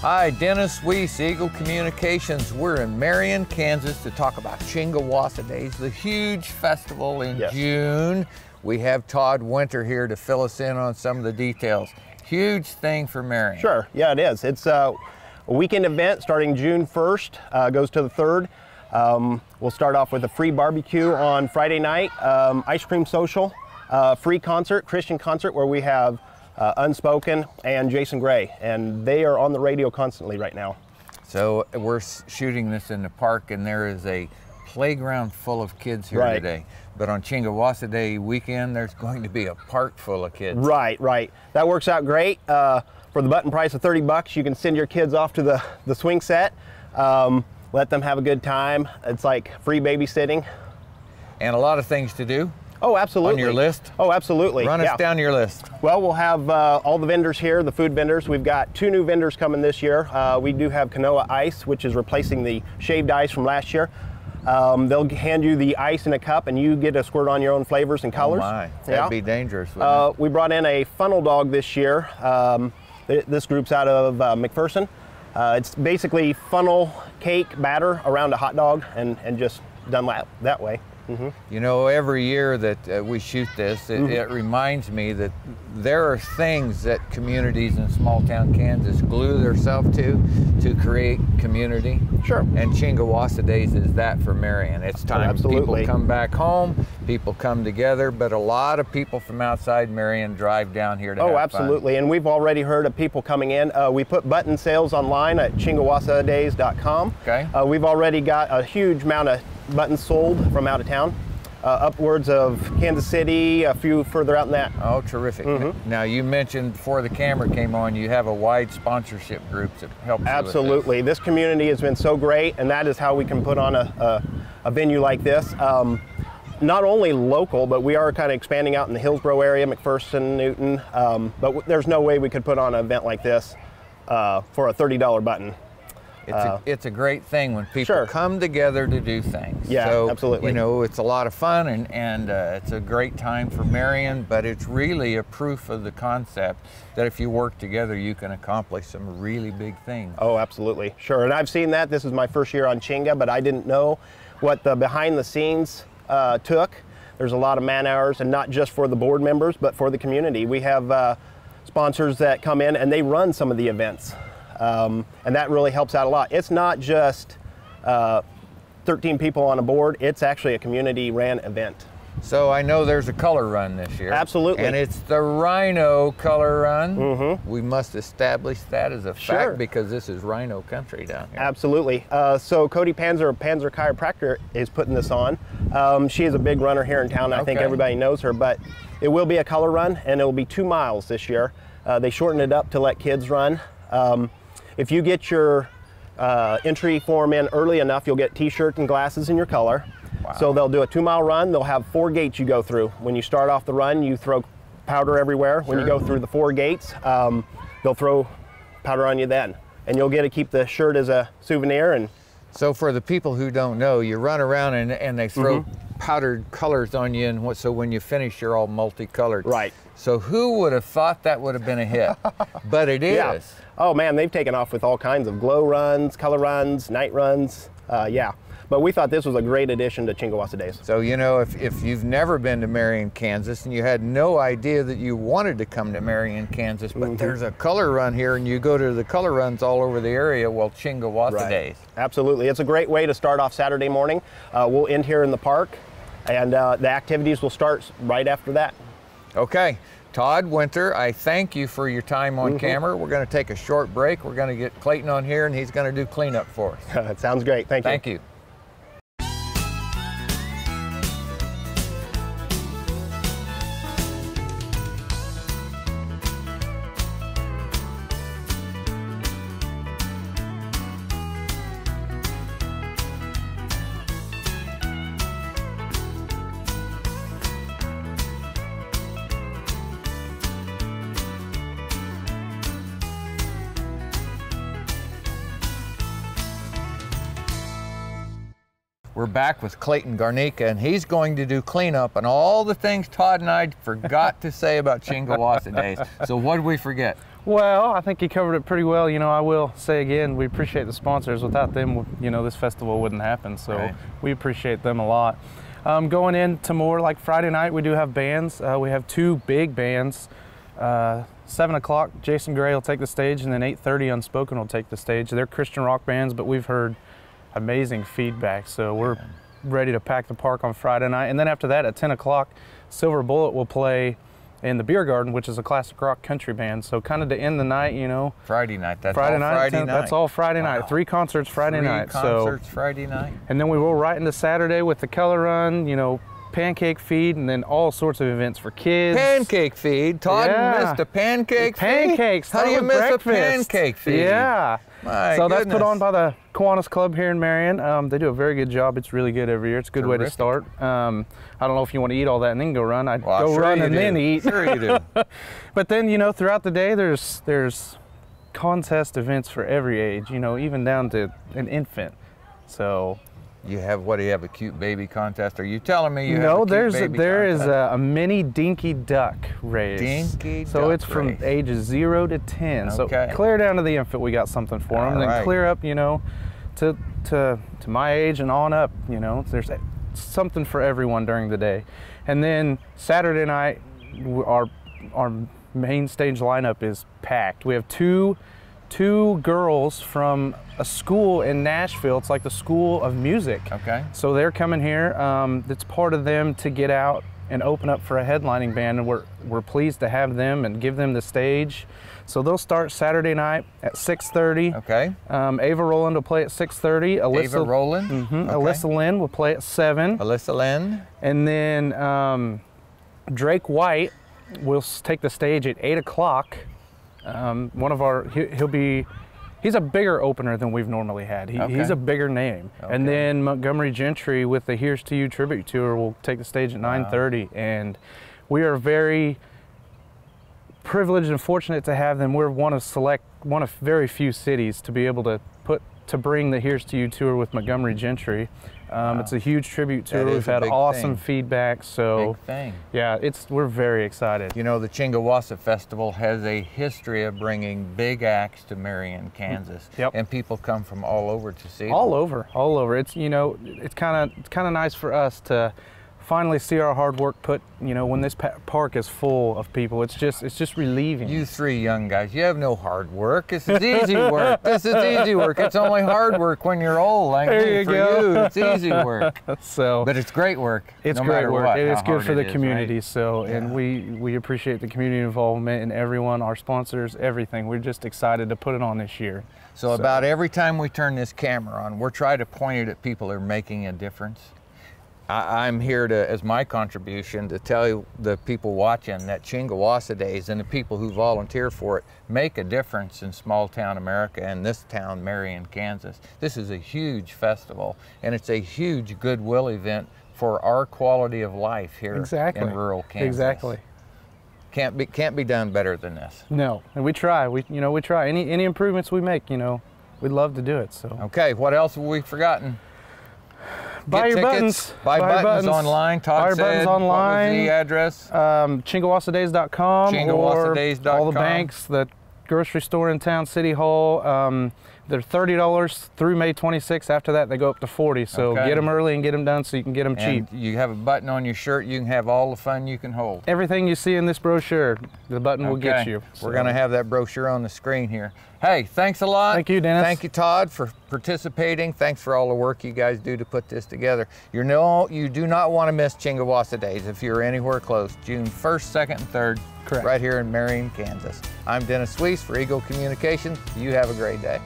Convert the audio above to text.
Hi, Dennis Weiss, Eagle Communications. We're in Marion, Kansas to talk about Chingawassa Days, the huge festival in June. We have Todd Winter here to fill us in on some of the details. Huge thing for Marion. Sure, yeah, it is. It's a weekend event starting June 1st, goes to the 3rd. We'll start off with a free barbecue on Friday night, ice cream social, free concert, Christian concert where we have Unspoken and Jason Gray, and they are on the radio constantly right now. So we're shooting this in the park, and there is a playground full of kids here today. But on Chingawassa Day weekend, there's going to be a park full of kids. Right. That works out great. For the button price of 30 bucks, you can send your kids off to the swing set, let them have a good time. It's like free babysitting. And a lot of things to do. Oh, absolutely. On your list? Oh, absolutely. Run us down your list. Well, we'll have all the vendors here, the food vendors. We've got 2 new vendors coming this year. We do have Kanoa Ice, which is replacing the shaved ice from last year. They'll hand you the ice in a cup, and you get to squirt on your own flavors and colors. Oh my, that'd be dangerous. We brought in a funnel dog this year. This group's out of McPherson. It's basically funnel cake batter around a hot dog and just done that way. You know, every year that we shoot this, it reminds me that there are things that communities in small town Kansas glue themselves to create community. Sure. And Chingawassa Days is that for Marion. It's time people come back home, people come together, but a lot of people from outside Marion drive down here to have absolutely. fun. And we've already heard of people coming in. We put button sales online at chingawassadays.com. Okay. We've already got a huge amount of buttons sold from out of town, upwards of Kansas City, a few further out than that. Oh, terrific. Now, you mentioned before the camera came on, you have a wide sponsorship group that helps you with Absolutely. This community has been so great, and that is how we can put on a venue like this. Not only local, but we are kind of expanding out in the Hillsborough area, McPherson, Newton, but there's no way we could put on an event like this for a $30 button. It's a great thing when people come together to do things. Yeah, so, absolutely. You know, it's a lot of fun and it's a great time for Marion, but it's really a proof of the concept that if you work together, you can accomplish some really big things. Oh, absolutely. Sure, and I've seen that. This is my first year on Chinga, but I didn't know what the behind the scenes took. There's a lot of man hours, and not just for the board members, but for the community. We have sponsors that come in and they run some of the events. And that really helps out a lot. It's not just 13 people on a board, it's actually a community ran event. So I know there's a color run this year. Absolutely. And it's the Rhino color run. We must establish that as a fact because this is Rhino country down here. Absolutely. So Cody Panzer of Panzer Chiropractor is putting this on. She is a big runner here in town. I think everybody knows her, but it will be a color run and it will be 2 miles this year. They shortened it up to let kids run. If you get your entry form in early enough, you'll get t-shirt and glasses in your color. Wow. So they'll do a 2 mile run. They'll have 4 gates you go through. When you start off the run, you throw powder everywhere. When you go through the 4 gates, they'll throw powder on you then. And you'll get to keep the shirt as a souvenir. And so for the people who don't know, you run around and they throw powdered colors on you, and so when you finish, you're all multicolored. Right. So who would have thought that would have been a hit? But it is. Oh man, they've taken off with all kinds of glow runs, color runs, night runs. But we thought this was a great addition to Chingawassa Days. So, you know, if you've never been to Marion, Kansas, and you had no idea that you wanted to come to Marion, Kansas, but there's a color run here, and you go to the color runs all over the area, well, Chingawassa Days. Absolutely. It's a great way to start off Saturday morning. We'll end here in the park, and the activities will start right after that. Okay. Todd Winter, I thank you for your time on camera. We're going to take a short break. We're going to get Clayton on here, and he's going to do cleanup for us. That sounds great. Thank you. Thank you. We're back with Clayton Garnica, and he's going to do cleanup on all the things Todd and I forgot to say about Chingawassa Days. So what did we forget? Well, I think he covered it pretty well. You know, I will say again, we appreciate the sponsors. Without them, you know, this festival wouldn't happen. So right. We appreciate them a lot. Going into more like Friday night, we do have bands. We have 2 big bands. 7 o'clock, Jason Gray will take the stage, and then 8:30, Unspoken will take the stage. They're Christian rock bands, but we've heard amazing feedback. So we're ready to pack the park on Friday night. And then after that, at 10 o'clock, Silver Bullet will play in the Beer Garden, which is a classic rock country band. So kind of to end the night, you know. Friday night, that's all Friday night? That's all Friday night. 3 concerts Friday night. 3 concerts Friday night. And then we roll right into Saturday with the Keller Run, you know, pancake feed, and then all sorts of events for kids. Pancake feed? Todd missed a pancake feed? Pancakes. How do you miss a pancake feed? Yeah. My so goodness. That's put on by the Kiwanis Club here in Marion. They do a very good job. It's really good every year. It's a good way to start. I don't know if you want to eat all that and then go run. I'd go run and then eat. Sure you do. But then, you know, throughout the day, there's contest events for every age, you know, even down to an infant. So you have, what do you have, a cute baby contest? Are you telling me you have a cute there contest? is a mini dinky duck race. Dinky so duck it's from race. ages 0 to 10. Okay. So clear down to the infant, we got something for them. All Then clear up, you know, to my age and on up, you know. There's something for everyone during the day. And then Saturday night, our main stage lineup is packed. We have two girls from a school in Nashville. It's like the School of Music. Okay. So they're coming here. It's part of them to get out and open up for a headlining band, and we're pleased to have them and give them the stage. So they'll start Saturday night at 6:30. Okay. Ava Rowland will play at 6:30. Ava Rowland? Mm-hmm. Okay. Alyssa Lynn will play at 7. Alyssa Lynn. And then Drake White will take the stage at 8 o'clock. He's a bigger opener than we've normally had. He's a bigger name. Okay. And then Montgomery Gentry with the Here's to You tribute tour will take the stage at 9:30. And we are very privileged and fortunate to have them. We're one of very few cities to be able to bring the Here's to You tour with Montgomery Gentry. It's a huge tribute tour. We've had awesome feedback. So big thing. Yeah, we're very excited. You know, the Chingawassa Festival has a history of bringing big acts to Marion, Kansas. Yep. And people come from all over to see them. All over. It's, you know, it's kind of nice for us to finally see our hard work put, you know, when this park is full of people. It's just relieving. You 3 young guys, you have no hard work. This is easy work. This is easy work. It's only hard work when you're old. Like there you go. It's easy work. But it's great work. It's no great work. It's good for the community. Right? So, and we appreciate the community involvement and everyone, our sponsors, everything. We're just excited to put it on this year. So about every time we turn this camera on, we're trying to point it at people who are making a difference. I'm here to, as my contribution, to tell you, the people watching, that Chingawassa Days and the people who volunteer for it make a difference in small town America and this town, Marion, Kansas. This is a huge festival, and it's a huge goodwill event for our quality of life here in rural Kansas. Exactly. Can't be done better than this. No, and we try. We try. Any improvements we make, you know, we'd love to do it. So. Okay, what else have we forgotten? Buy your buttons. Buy buttons online. Todd said, what was the address? Chingawasadays.com. Chingawasadays.com. All the banks, the grocery store in town, City Hall. They're $30 through May 26th. After that, they go up to $40. So get them early and get them done so you can get them cheap. You have a button on your shirt. You can have all the fun you can hold. Everything you see in this brochure, the button will get you. So we're going to have that brochure on the screen here. Hey, thanks a lot. Thank you, Dennis. Thank you, Todd, for participating. Thanks for all the work you guys do to put this together. You do not want to miss Chingawassa Days if you're anywhere close. June 1st, 2nd, and 3rd. Correct. Right here in Marion, Kansas. I'm Dennis Weiss for Eagle Communications. You have a great day.